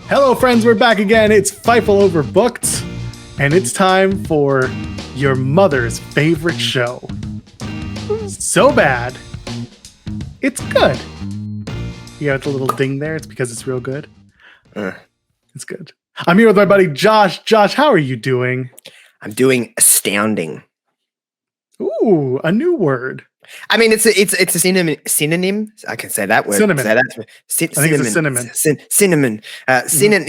Hello, friends. We're back again. It's Fightful Overbooked, and it's time for your mother's favorite show. So bad, it's good. You got the little ding there. It's because it's real good. It's good. I'm here with my buddy Josh. Josh, how are you doing? I'm doing astounding. Ooh, a new word. I mean, it's a synonym. I can say that word. Cinnamon. Say that. I think it's a cinnamon.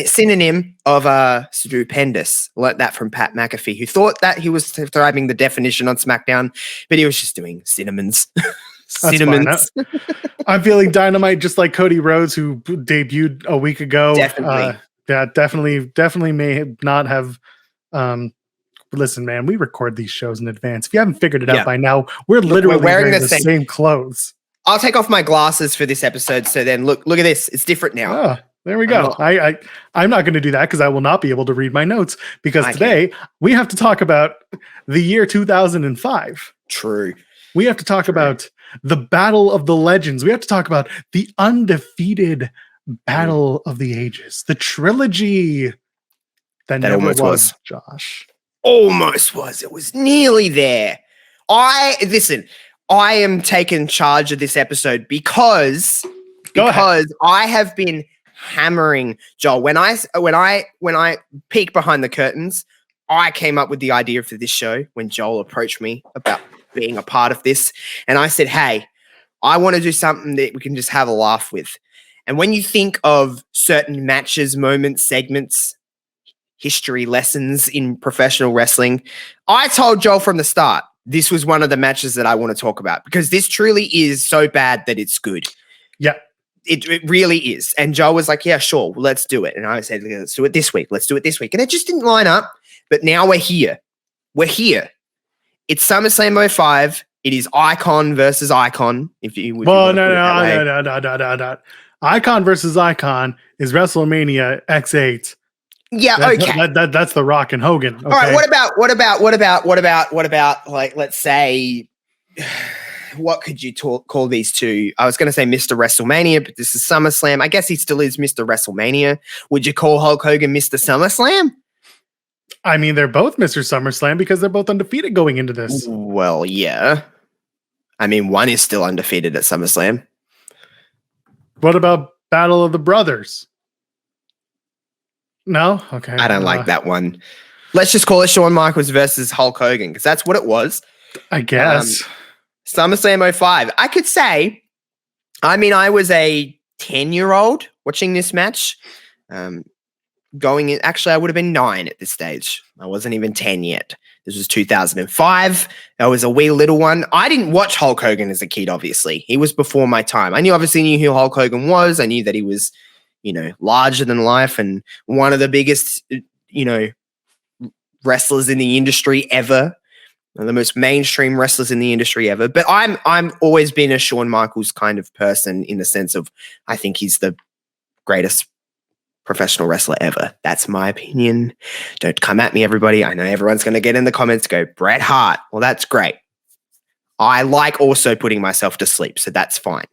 Synonym of stupendous. Like that from Pat McAfee, who thought that he was describing the definition on SmackDown, but he was just doing cinnamons. Cinnamons. I'm feeling dynamite, just like Cody Rhodes, who debuted a week ago. Definitely. Definitely may not have. Listen, man, we record these shows in advance. If you haven't figured it out by now, we're literally wearing the same clothes. I'll take off my glasses for this episode. So then look at this. It's different now. Oh, there we go. I'm not going to do that because I will not be able to read my notes because today we have to talk about the year 2005. True. We have to talk about the Battle of the Legends. We have to talk about the undefeated Battle of the Ages, the trilogy that never was, Josh. Almost was. It was nearly there. I am taking charge of this episode because I have been hammering Joel. When I peek behind the curtains, I came up with the idea for this show when Joel approached me about being a part of this. And I said, hey, I want to do something that we can just have a laugh with. And when you think of certain matches, moments, segments, history lessons in professional wrestling, I told Joel from the start, this was one of the matches that I want to talk about because this truly is so bad that it's good. Yeah. It really is. And Joel was like, yeah, sure, let's do it. And I said, let's do it this week. Let's do it this week. And it just didn't line up. But now we're here. We're here. It's SummerSlam 05. It is Icon versus Icon. No. Icon versus Icon is WrestleMania X8. Yeah, that's The Rock and Hogan. Okay? All right, what about like, let's say, what could you call these two? I was going to say Mr. WrestleMania, but this is SummerSlam. I guess he still is Mr. WrestleMania. Would you call Hulk Hogan Mr. SummerSlam? I mean, they're both Mr. SummerSlam because they're both undefeated going into this. Well, yeah. I mean, one is still undefeated at SummerSlam. What about Battle of the Brothers? No? Okay. I don't like that one. Let's just call it Shawn Michaels versus Hulk Hogan because that's what it was. I guess. SummerSlam 05. I could say, I mean, I was a 10-year-old watching this match. Actually, I would have been 9 at this stage. I wasn't even 10 yet. This was 2005. I was a wee little one. I didn't watch Hulk Hogan as a kid, obviously. He was before my time. I obviously knew who Hulk Hogan was. I knew that he was, larger than life and one of the biggest, wrestlers in the industry ever. One of the most mainstream wrestlers in the industry ever. But I'm always been a Shawn Michaels kind of person in the sense of I think he's the greatest professional wrestler ever. That's my opinion. Don't come at me, everybody. I know everyone's going to get in the comments, go, Bret Hart. Well, that's great. I like also putting myself to sleep, so that's fine.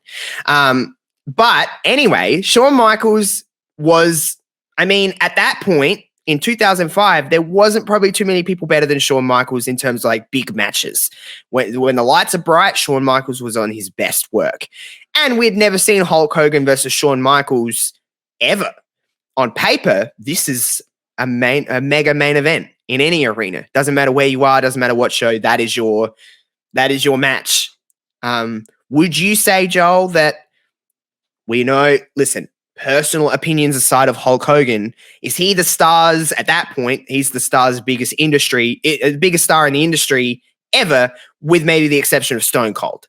But anyway, Shawn Michaels was, at that point in 2005, there wasn't probably too many people better than Shawn Michaels in terms of like big matches. When the lights are bright, Shawn Michaels was on his best work. And we'd never seen Hulk Hogan versus Shawn Michaels ever. On paper, this is a mega main event in any arena. Doesn't matter where you are, doesn't matter what show, that is your match. Would you say, Joel, that listen, personal opinions aside of Hulk Hogan, is he the stars at that point? He's the star's biggest star in the industry ever, with maybe the exception of Stone Cold.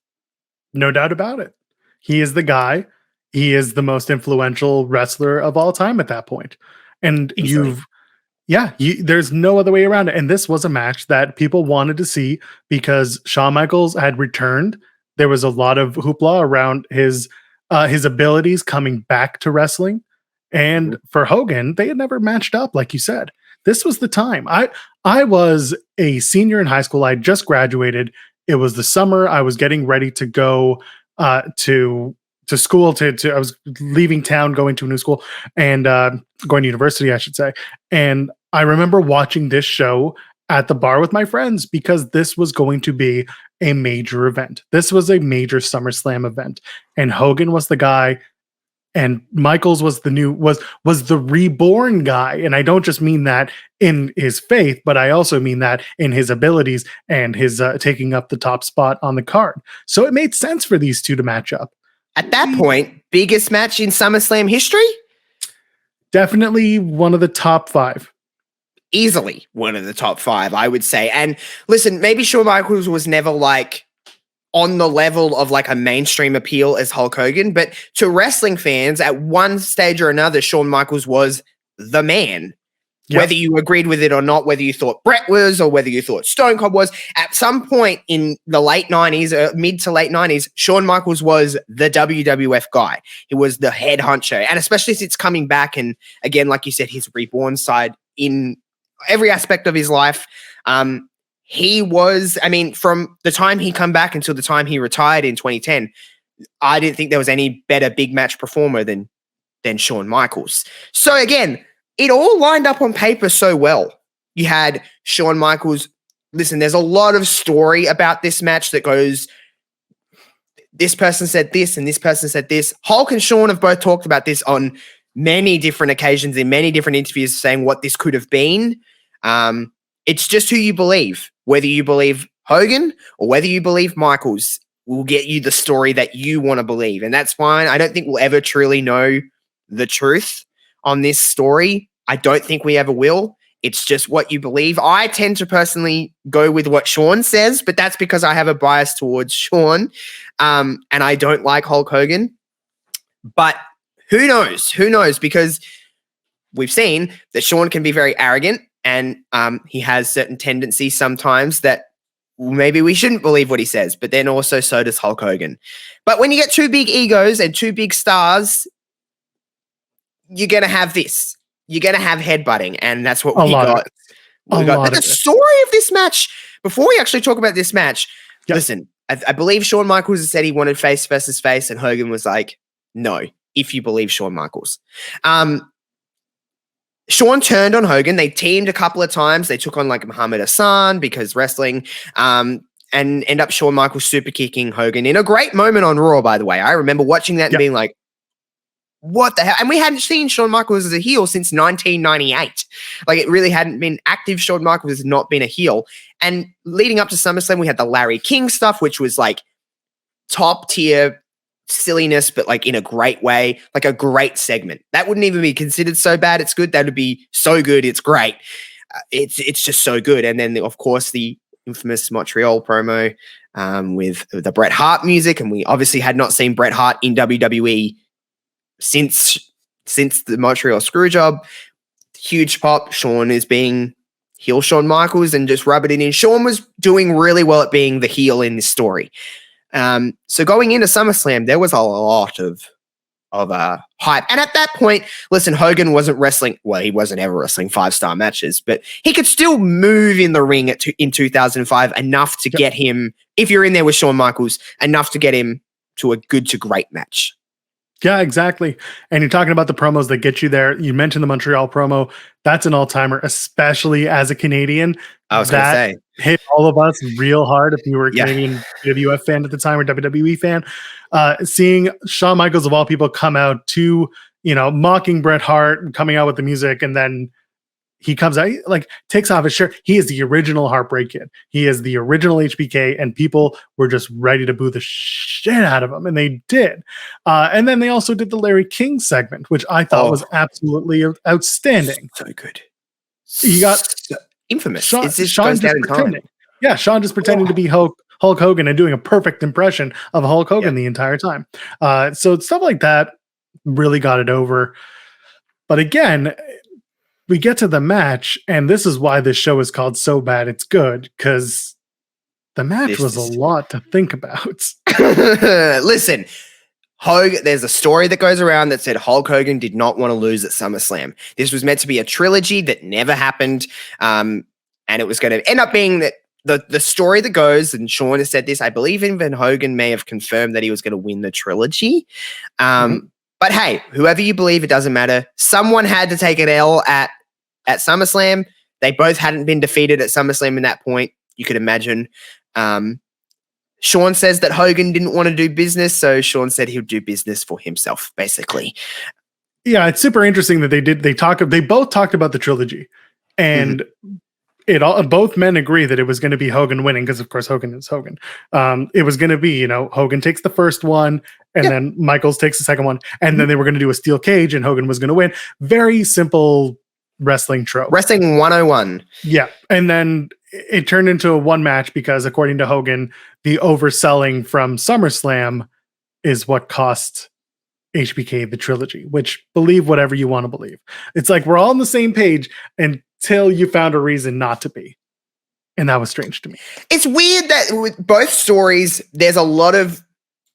No doubt about it. He is the guy. He is the most influential wrestler of all time at that point. And there's no other way around it. And this was a match that people wanted to see because Shawn Michaels had returned. There was a lot of hoopla around his abilities coming back to wrestling. And for Hogan, they had never matched up, like you said. This was the time. I was a senior in high school. I just graduated. It was the summer. I was getting ready to go to school I was leaving town, going to a new school, and going to university, I should say. And I remember watching this show at the bar with my friends because this was going to be a major event. This was a major SummerSlam event, and Hogan was the guy, and Michaels was the reborn guy. And I don't just mean that in his faith, but I also mean that in his abilities and his taking up the top spot on the card. So it made sense for these two to match up. At that point, biggest match in SummerSlam history? Definitely one of the top 5. Easily one of the top 5, I would say. And listen, maybe Shawn Michaels was never like on the level of like a mainstream appeal as Hulk Hogan, but to wrestling fans at one stage or another, Shawn Michaels was the man. Yep. Whether you agreed with it or not, whether you thought Brett was or whether you thought Stone Cold was, at some point in the late 90s, mid to late 90s, Shawn Michaels was the WWF guy. He was the head honcho. And especially since coming back and again, like you said, his reborn side in every aspect of his life, he was, I mean, from the time he come back until the time he retired in 2010, I didn't think there was any better big match performer than Shawn Michaels. So again, it all lined up on paper so well. You had Shawn Michaels. Listen, there's a lot of story about this match that goes, this person said this and this person said this. Hulk and Shawn have both talked about this on many different occasions in many different interviews, saying what this could have been. It's just who you believe. Whether you believe Hogan or whether you believe Michaels will get you the story that you want to believe. And that's fine. I don't think we'll ever truly know the truth on this story. I don't think we ever will. It's just what you believe. I tend to personally go with what Shawn says, but that's because I have a bias towards Shawn, and I don't like Hulk Hogan. But who knows? Who knows? Because we've seen that Shawn can be very arrogant, and he has certain tendencies sometimes that maybe we shouldn't believe what he says, but then also so does Hulk Hogan. But when you get two big egos and two big stars, you're going to have this. You're going to have headbutting, and that's what we got. But the story of this match, before we actually talk about this match, listen, I believe Shawn Michaels said he wanted face versus face, and Hogan was like, no, if you believe Shawn Michaels. Shawn turned on Hogan. They teamed a couple of times. They took on like Muhammad Hassan because wrestling, and end up Shawn Michaels super kicking Hogan in a great moment on Raw, by the way. I remember watching that and being like, what the hell? And we hadn't seen Shawn Michaels as a heel since 1998. Like, it really hadn't been active. Shawn Michaels has not been a heel. And leading up to SummerSlam, we had the Larry King stuff, which was like top tier silliness, but like in a great way, like a great segment. That wouldn't even be considered so bad it's good. That would be so good it's great. It's just so good. And then, of course, the infamous Montreal promo with the Bret Hart music. And we obviously had not seen Bret Hart in WWE since the Montreal Screwjob. Huge pop. Shawn is being heel Shawn Michaels and just rubbing it in. Shawn was doing really well at being the heel in this story. So going into SummerSlam, there was a lot of hype. And at that point, listen, Hogan wasn't wrestling. Well, he wasn't ever wrestling 5-star matches, but he could still move in the ring in 2005 enough to get him, if you're in there with Shawn Michaels, enough to get him to a good to great match. Yeah, exactly. And you're talking about the promos that get you there. You mentioned the Montreal promo. That's an all-timer, especially as a Canadian. I was going to say. Hit all of us real hard if you were a Canadian WWF fan at the time or WWE fan. Seeing Shawn Michaels, of all people, come out to, mocking Bret Hart and coming out with the music, and then he comes out, like, takes off his shirt. He is the original Heartbreak Kid. He is the original HBK, and people were just ready to boo the shit out of him, and they did. And then they also did the Larry King segment, which I thought was absolutely outstanding. So good. You got infamous. Shawn just pretending. Yeah, Shawn just pretending to be Hulk Hogan and doing a perfect impression of Hulk Hogan the entire time. So stuff like that really got it over. But again, we get to the match, and this is why this show is called So Bad It's Good, because the match was a lot to think about. Listen, there's a story that goes around that said Hulk Hogan did not want to lose at SummerSlam. This was meant to be a trilogy that never happened, and it was going to end up being that the story that goes, and Shawn has said this, I believe even Hogan may have confirmed that he was going to win the trilogy. But hey, whoever you believe, it doesn't matter. Someone had to take an L at SummerSlam. They both hadn't been defeated at SummerSlam in that point. You could imagine. Shawn says that Hogan didn't want to do business, so Shawn said he would do business for himself, basically. Yeah, it's super interesting that they both talked about the trilogy, and both men agree that it was going to be Hogan winning, because of course Hogan is Hogan. It was going to be, Hogan takes the first one, and then Michaels takes the second one, and then they were going to do a steel cage, and Hogan was going to win. Very simple wrestling trope. Wrestling 101. Yeah, and then it turned into a one match because, according to Hogan, the overselling from SummerSlam is what cost HBK the trilogy, which, believe whatever you want to believe. It's like we're all on the same page until you found a reason not to be. And that was strange to me. It's weird that with both stories, there's a lot of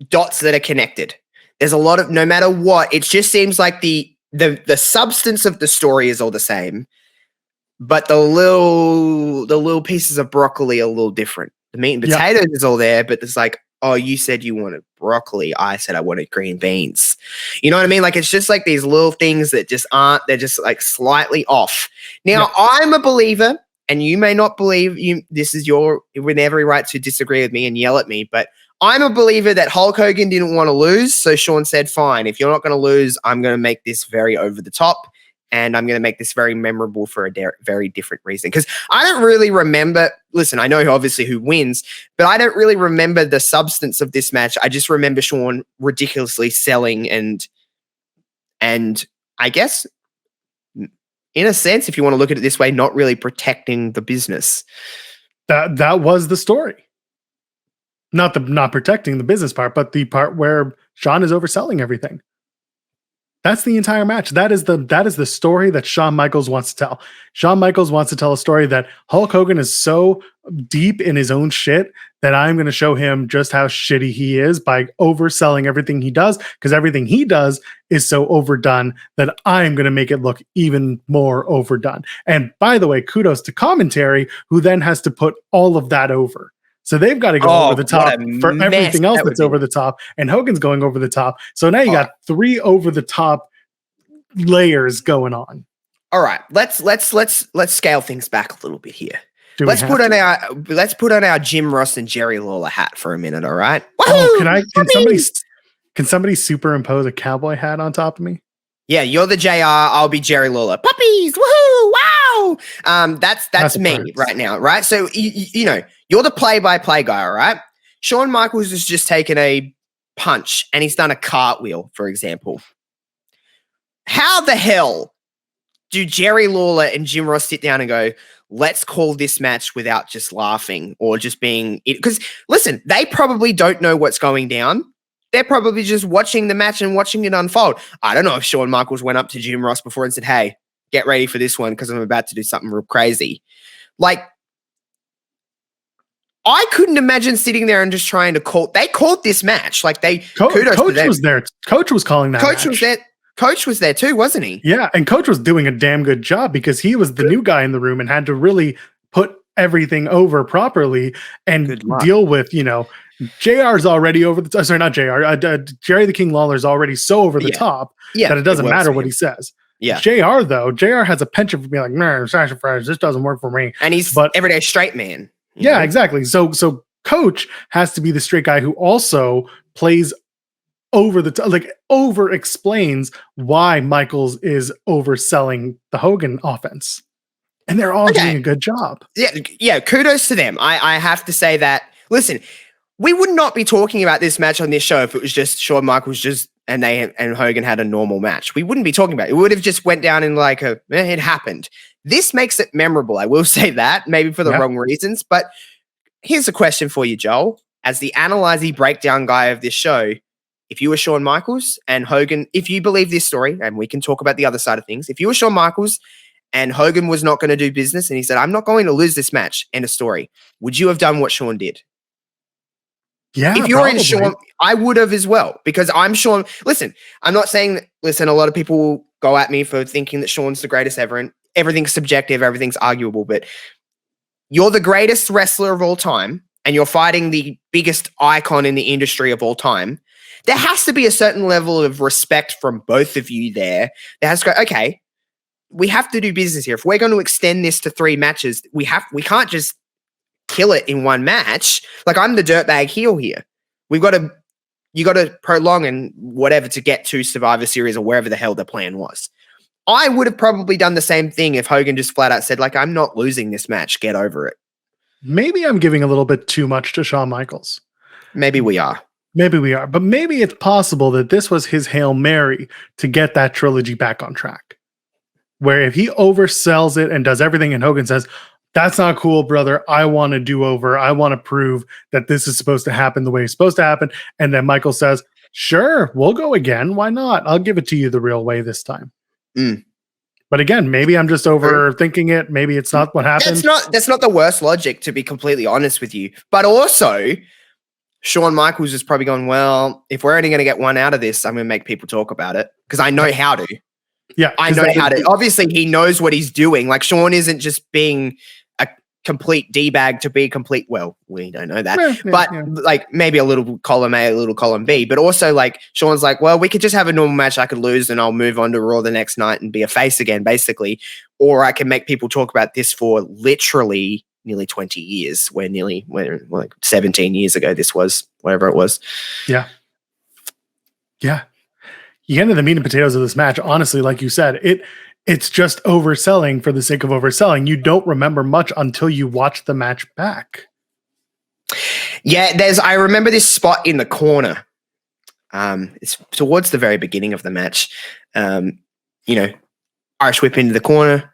dots that are connected. There's a lot of, no matter what, it just seems like the substance of the story is all the same, but the little pieces of broccoli are a little different. The meat and potatoes is all there, but it's like, oh, you said you wanted broccoli. I said I wanted green beans. You know what I mean? Like, it's just like these little things that just aren't, they're just like slightly off. Now, I'm a believer, and you may not believe, this is you have every right to disagree with me and yell at me, but I'm a believer that Hulk Hogan didn't want to lose. So Shawn said, fine, if you're not going to lose, I'm going to make this very over the top. And I'm going to make this very memorable for a very different reason. Because I don't really remember, listen, I know obviously who wins, but I don't really remember the substance of this match. I just remember Shawn ridiculously selling and I guess, in a sense, if you want to look at it this way, not really protecting the business. That was the story. Not protecting the business part, but the part where Shawn is overselling everything. That's the entire match. That is the story that Shawn Michaels wants to tell. Shawn Michaels wants to tell a story that Hulk Hogan is so deep in his own shit that I'm going to show him just how shitty he is by overselling everything he does, because everything he does is so overdone that I'm going to make it look even more overdone. And by the way, kudos to commentary, who then has to put all of that over. So they've got to go over the top for everything else that's over the top, and Hogan's going over the top. So now you got 3 over the top layers going on. All right, let's scale things back a little bit here. Let's put on our Jim Ross and Jerry Lawler hat for a minute. All right. Oh, can somebody superimpose a cowboy hat on top of me? Yeah, you're the JR. I'll be Jerry Lawler. Puppies, woohoo, wow. That's me right now, right? So you know, you're the play-by-play guy, all right? Shawn Michaels has just taken a punch and he's done a cartwheel, for example. How the hell do Jerry Lawler and Jim Ross sit down and go, let's call this match without just laughing or just being it? Because listen, they probably don't know what's going down. They're probably just watching the match and watching it unfold. I don't know if Shawn Michaels went up to Jim Ross before and said, hey, get ready for this one because I'm about to do something real crazy. Like, I couldn't imagine sitting there and just trying to call. They called this match. Like, kudos to them. Was there. Coach was calling that Coach match. was there. Coach was there too, wasn't he? Yeah, and Coach was doing a damn good job because he was the new guy in the room and had to really put everything over properly and deal with, JR's already over the top. Sorry, not JR. Jerry the King Lawler's already so over the top that it doesn't matter what he says. Yeah. JR, though, JR has a penchant for being like, man, sacrifice, this doesn't work for me. And he's everyday straight man. Yeah, exactly. So Coach has to be the straight guy who also plays over the top, like over explains why Michaels is overselling the Hogan offense. And they're all doing a good job. Yeah, kudos to them. I have to say that, listen, we would not be talking about this match on this show if it was just Shawn Michaels and Hogan had a normal match. We wouldn't be talking about it. It would have just went down in like it happened. This makes it memorable. I will say that, maybe for the wrong reasons. But here's a question for you, Joel. As the analyzing breakdown guy of this show, if you were Shawn Michaels and Hogan, if you believe this story, and we can talk about the other side of things, if you were Shawn Michaels and Hogan was not going to do business and he said, I'm not going to lose this match, end of story, would you have done what Shawn did? Yeah, if you're in Shawn, I would have as well, because I'm Shawn. Listen, I'm not saying that, listen, a lot of people will go at me for thinking that Shawn's the greatest ever, and everything's subjective, everything's arguable, but you're the greatest wrestler of all time and you're fighting the biggest icon in the industry of all time, there has to be a certain level of respect from both of you there. There has to go, okay, we have to do business here. If we're going to extend this to 3 matches, we can't just kill it in one match. Like, I'm the dirtbag heel here. You got to prolong and whatever to get to Survivor Series or wherever the hell the plan was. I would have probably done the same thing if Hogan just flat out said, like, I'm not losing this match. Get over it. Maybe I'm giving a little bit too much to Shawn Michaels. Maybe we are. But maybe it's possible that this was his Hail Mary to get that trilogy back on track. Where if he oversells it and does everything and Hogan says, that's not cool, brother. I want to do over. I want to prove that this is supposed to happen the way it's supposed to happen. And then Michael says, sure, we'll go again. Why not? I'll give it to you the real way this time. But again, maybe I'm just overthinking it. Maybe it's not what happened. That's not the worst logic, to be completely honest with you. But also, Shawn Michaels is probably going, well, if we're only going to get one out of this, I'm going to make people talk about it because I know how to. Yeah, I know how to. Obviously, he knows what he's doing. Like, Shawn isn't just being a complete D-bag to be complete. Well, we don't know that. But like, maybe a little column A, a little column B. But also, like, Shawn's like, well, we could just have a normal match. I could lose and I'll move on to Raw the next night and be a face again, basically. Or I can make people talk about this for literally nearly 20 years. Like 17 years ago this was, whatever it was. Yeah. You get into the meat and potatoes of this match. Honestly, like you said, it's just overselling for the sake of overselling. You don't remember much until you watch the match back. Yeah, I remember this spot in the corner. It's towards the very beginning of the match. Irish whip into the corner.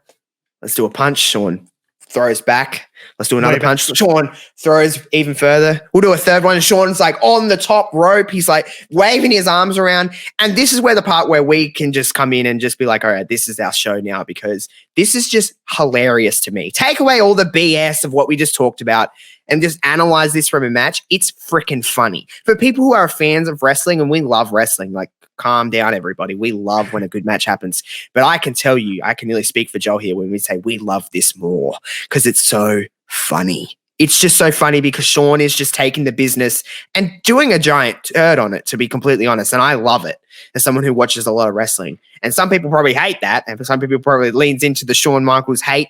Let's do a punch. Shawn throws back. Let's do another punch. Shawn throws even further. We'll do a third one. Shawn's like on the top rope. He's like waving his arms around. And this is where the part where we can just come in and just be like, all right, this is our show now, because this is just hilarious to me. Take away all the BS of what we just talked about and just analyze this from a match. It's freaking funny. For people who are fans of wrestling, and we love wrestling, like, calm down, everybody. We love when a good match happens. But I can tell you, I can really speak for Joel here when we say we love this more because it's so funny. It's just so funny because Shawn is just taking the business and doing a giant turd on it, to be completely honest. And I love it as someone who watches a lot of wrestling. And some people probably hate that. And for some people probably leans into the Shawn Michaels hate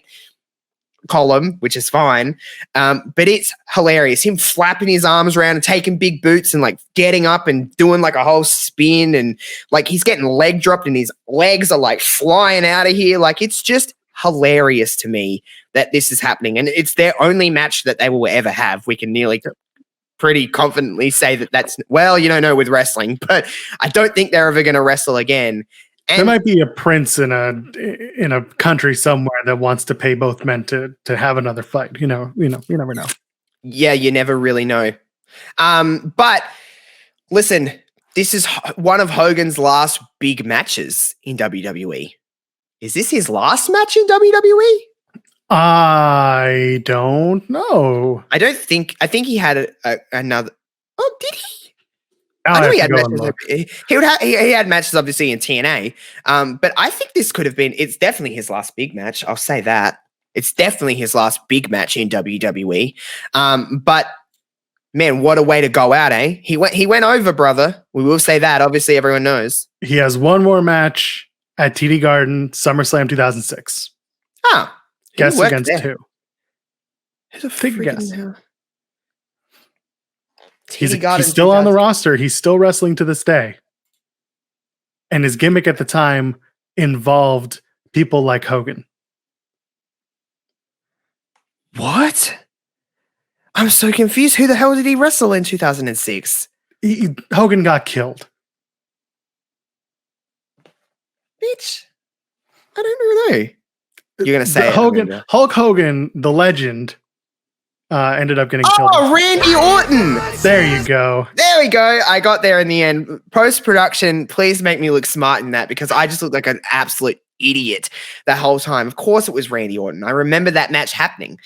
column, which is fine. But it's hilarious. Him flapping his arms around and taking big boots and like getting up and doing like a whole spin, and like he's getting leg dropped and his legs are like flying out of here. Like, it's just hilarious to me that this is happening. And it's their only match that they will ever have. We can nearly pretty confidently say that's, well, you don't know with wrestling, but I don't think they're ever going to wrestle again. And there might be a prince in a country somewhere that wants to pay both men to have another fight. You never know. Yeah, you never really know. But listen, this is one of Hogan's last big matches in WWE. Is this his last match in WWE? I don't know. I think he had another. Oh, did he? I know he had matches. He had matches obviously in TNA. But I think this could have been. It's definitely his last big match. I'll say that. It's definitely his last big match in WWE. But man, what a way to go out, eh? He went over, brother. We will say that. Obviously, everyone knows. He has one more match at TD Garden, SummerSlam 2006. Ah, guess against there? Who? Take a guess. He's still on the roster. He's still wrestling to this day. And his gimmick at the time involved people like Hogan. What? I'm so confused. Who the hell did he wrestle in 2006? Hogan got killed. Bitch. I don't know. You're going to say Hulk Hogan, the legend, ended up getting killed. Oh, Randy Orton. There you go. There we go. I got there in the end. Post-production, please make me look smart in that, because I just looked like an absolute idiot that whole time. Of course it was Randy Orton. I remember that match happening.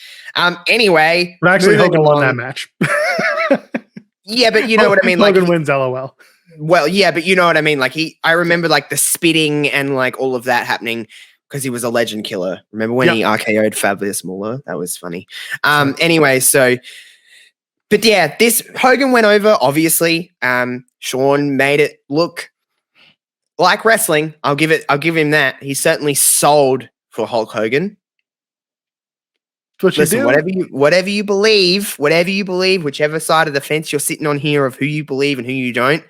Anyway. But actually, Hogan won that match. Yeah, but you know what I mean? Hogan wins, LOL. Well, yeah, but you know what I mean? Like I remember like the spitting and like all of that happening. because he was a legend killer. Remember when he RKO'd Fabulous Moolah? That was funny. Anyway, so, but yeah, this Hogan went over, obviously. Shawn made it look like wrestling. I'll give him that. He certainly sold for Hulk Hogan. Listen, whatever you believe, whichever side of the fence you're sitting on here of who you believe and who you don't,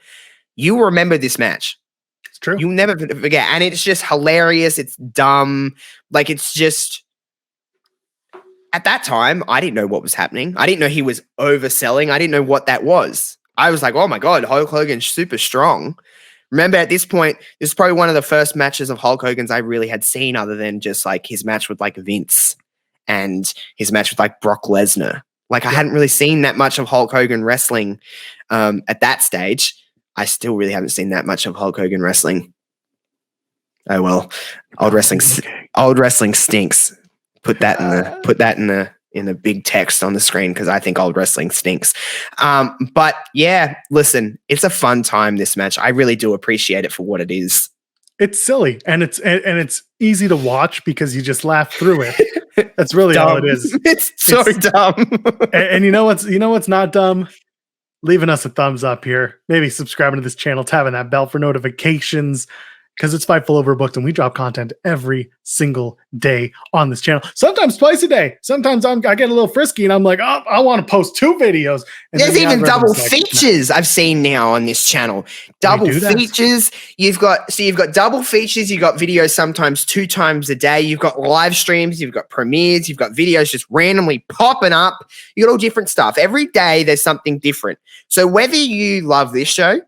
you will remember this match. It's true. You'll never forget. And it's just hilarious. It's dumb. Like, it's just, at that time, I didn't know what was happening. I didn't know he was overselling. I didn't know what that was. I was like, oh my God, Hulk Hogan's super strong. Remember, at this point, this is probably one of the first matches of Hulk Hogan's I really had seen, other than just like his match with like Vince and his match with like Brock Lesnar. Like, I hadn't really seen that much of Hulk Hogan wrestling at that stage. I still really haven't seen that much of Hulk Hogan wrestling. Oh well, old wrestling stinks. Put that in the big text on the screen, because I think old wrestling stinks. But yeah, listen, it's a fun time, this match. I really do appreciate it for what it is. It's silly, and it's easy to watch because you just laugh through it. That's really all it is. It's so dumb. And you know what's not dumb? Leaving us a thumbs up here. Maybe subscribing to this channel, tapping that bell for notifications, because it's Fightful Overbooked, and we drop content every single day on this channel. Sometimes twice a day. Sometimes I get a little frisky, and I'm like, oh, I want to post 2 videos. And there's even double features I've seen now on this channel. Double features. You've got double features. You've got videos sometimes 2 times a day. You've got live streams. You've got premieres. You've got videos just randomly popping up. You got all different stuff. Every day there's something different. So whether you love this show,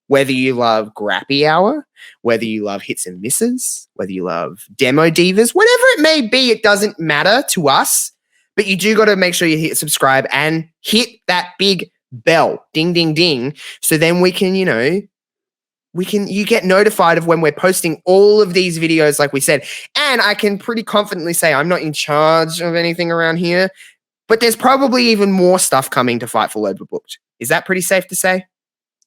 whether you love Grappy Hour, whether you love Hits and Misses, whether you love Demo Divas, whatever it may be, it doesn't matter to us. But you do got to make sure you hit subscribe and hit that big bell, ding, ding, ding. So then we can, you get notified of when we're posting all of these videos, like we said. And I can pretty confidently say I'm not in charge of anything around here, but there's probably even more stuff coming to Fightful Overbooked. Is that pretty safe to say?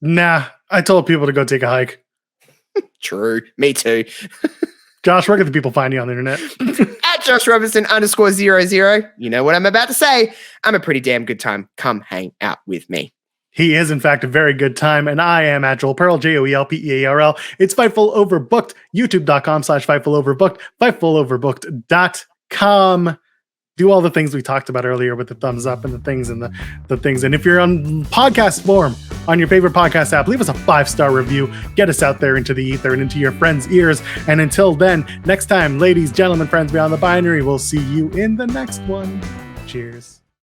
Nah, I told people to go take a hike. True. Me too. Josh, where can the people find you on the internet? At Josh Robinson _00. You know what I'm about to say. I'm a pretty damn good time. Come hang out with me. He is, in fact, a very good time, and I am at Joel Pearl, JoelPearl. It's Fightful Overbooked, youtube.com/Fightful Overbooked, FightfulOverbooked.com. Do all the things we talked about earlier with the thumbs up and the things and the things. And if you're on podcast form on your favorite podcast app, leave us a 5-star review. Get us out there into the ether and into your friends' ears. And until then, next time, ladies, gentlemen, friends beyond the binary, we'll see you in the next one. Cheers.